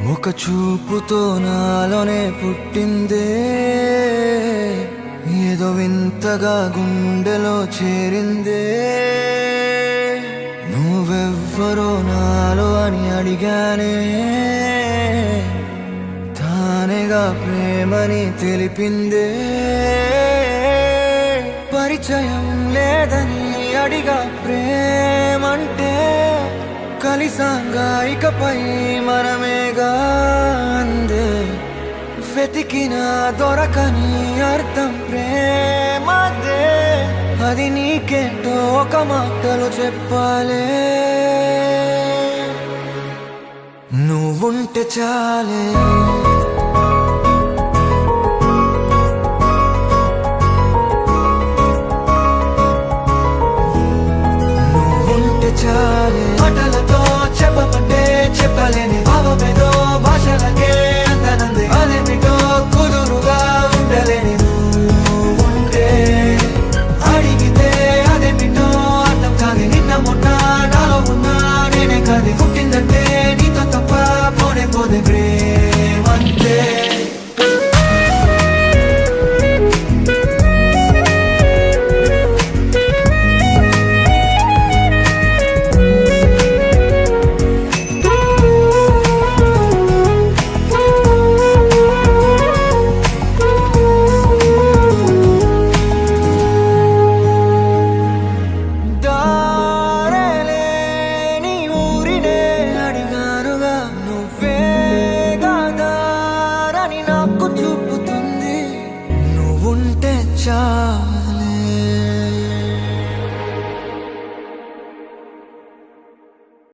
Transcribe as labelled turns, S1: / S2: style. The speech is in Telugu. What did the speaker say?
S1: ఒక చూపుతో నాలోనే పుట్టిందే, ఏదో వింతగా గుండెలో చేరిందే. నువ్వెవ్వరో నాలో అని అడిగానే, తానేగా ప్రేమని తెలిపిందే. పరిచయం లేదని అడిగా ప్రేమంటే, కలిసాంగా ఇకపై మనమేగా అందే. వెతికినా దొరకని అర్థం ప్రేమదే, అది నీకేంటో ఒక మాటలో చెప్పాలే. నువ్వుంటే చాలే, నువ్వుంటే చాలే. మాటలతో చెప్పమంటే చెప్పలేని భావమేదో భాషలకే అందనంది. అదేమిటో కుదురుగా ఉండలేని నువ్వుంటే, అడిగితే అదేమిటో అర్థం కాదు. నిన్న మొన్న నాలో ఉన్నా నేనే కాదు. పుట్టిందంటే నీతో తప్ప పోనే పోదే ప్రేమంతే. చూపుతుంది నువ్వుంటే చాలు.